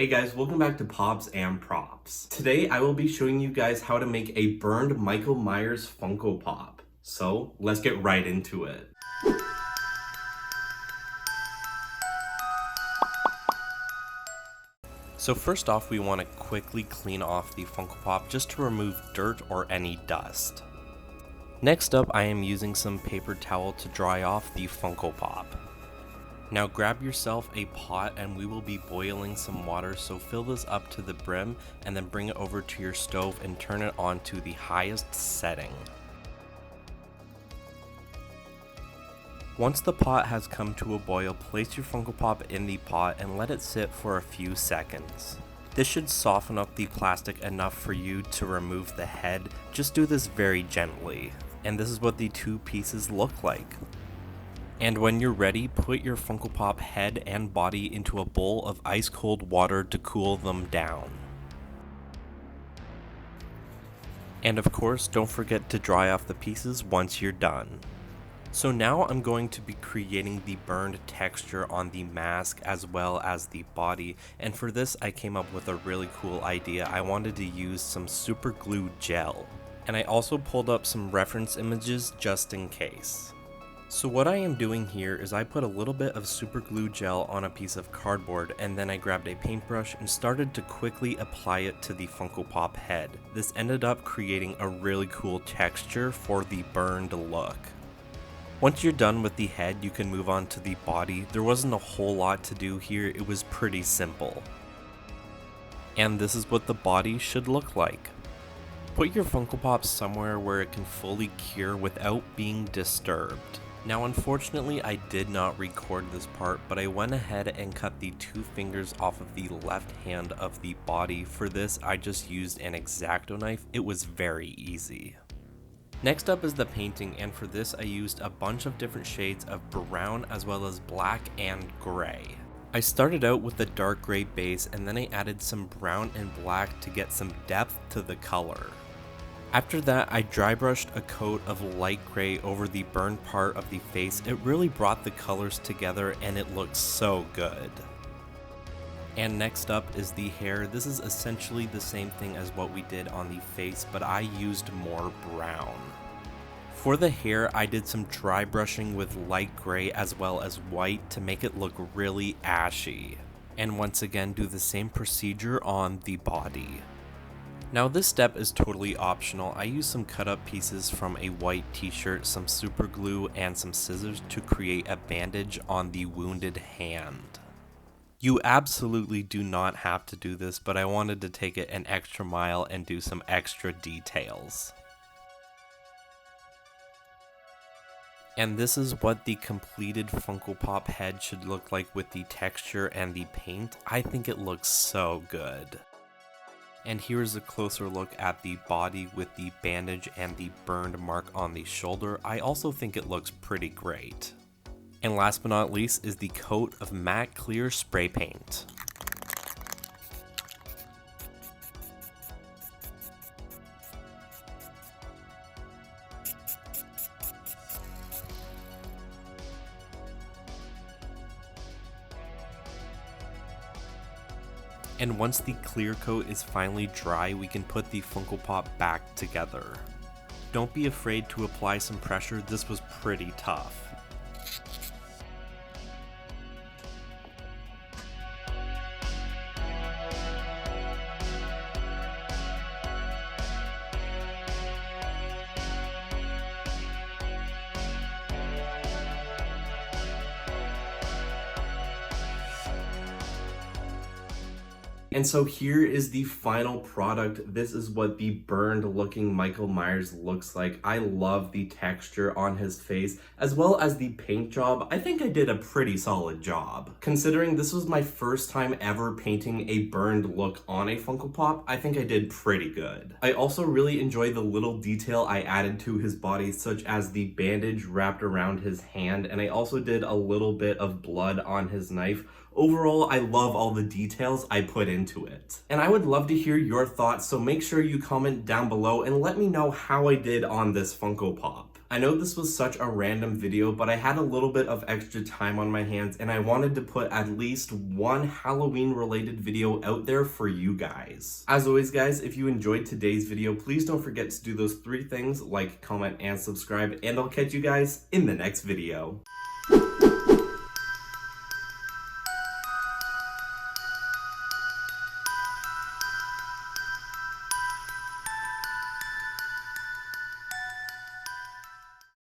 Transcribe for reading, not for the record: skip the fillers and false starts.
Hey guys, welcome back to Pops and Props. Today I will be showing you guys how to make a burned Michael Myers Funko Pop. So let's get right into it. So first off, we want to quickly clean off the Funko Pop just to remove dirt or any dust. Next up, I am using some paper towel to dry off the Funko Pop. Now grab yourself a pot and we will be boiling some water, so fill this up to the brim and then bring it over to your stove and turn it on to the highest setting. Once the pot has come to a boil, place your Funko Pop in the pot and let it sit for a few seconds. This should soften up the plastic enough for you to remove the head. Just do this very gently. And this is what the two pieces look like. And when you're ready, put your Funko Pop head and body into a bowl of ice cold water to cool them down. And of course, don't forget to dry off the pieces once you're done. So now I'm going to be creating the burned texture on the mask as well as the body, and for this I came up with a really cool idea. I wanted to use some super glue gel, and I also pulled up some reference images just in case. So what I am doing here is I put a little bit of super glue gel on a piece of cardboard, and then I grabbed a paintbrush and started to quickly apply it to the Funko Pop head. This ended up creating a really cool texture for the burned look. Once you're done with the head, you can move on to the body. There wasn't a whole lot to do here, it was pretty simple. And this is what the body should look like. Put your Funko Pop somewhere where it can fully cure without being disturbed. Now unfortunately I did not record this part, but I went ahead and cut the two fingers off of the left hand of the body. For this I just used an exacto knife. It was very easy. Next up is the painting, and for this I used a bunch of different shades of brown as well as black and gray. I started out with a dark gray base and then I added some brown and black to get some depth to the color. After that, I dry brushed a coat of light gray over the burned part of the face. It really brought the colors together and it looks so good. And next up is the hair. This is essentially the same thing as what we did on the face, but I used more brown. For the hair, I did some dry brushing with light gray as well as white to make it look really ashy. And once again, do the same procedure on the body. Now this step is totally optional. I used some cut up pieces from a white t-shirt, some super glue, and some scissors to create a bandage on the wounded hand. You absolutely do not have to do this, but I wanted to take it an extra mile and do some extra details. And this is what the completed Funko Pop head should look like with the texture and the paint. I think it looks so good. And here's a closer look at the body with the bandage and the burned mark on the shoulder. I also think it looks pretty great. And last but not least is the coat of matte clear spray paint. And once the clear coat is finally dry, we can put the Funko Pop back together. Don't be afraid to apply some pressure, this was pretty tough. And so here is the final product. This is what the burned looking Michael Myers looks like. I love the texture on his face as well as the paint job. I think I did a pretty solid job. Considering this was my first time ever painting a burned look on a Funko Pop, I think I did pretty good. I also really enjoy the little detail I added to his body, such as the bandage wrapped around his hand, and I also did a little bit of blood on his knife. Overall, I love all the details I put into it. And I would love to hear your thoughts, so make sure you comment down below and let me know how I did on this Funko Pop. I know this was such a random video, but I had a little bit of extra time on my hands and I wanted to put at least one Halloween related video out there for you guys. As always guys, if you enjoyed today's video, please don't forget to do those 3 things: like, comment, and subscribe, and I'll catch you guys in the next video.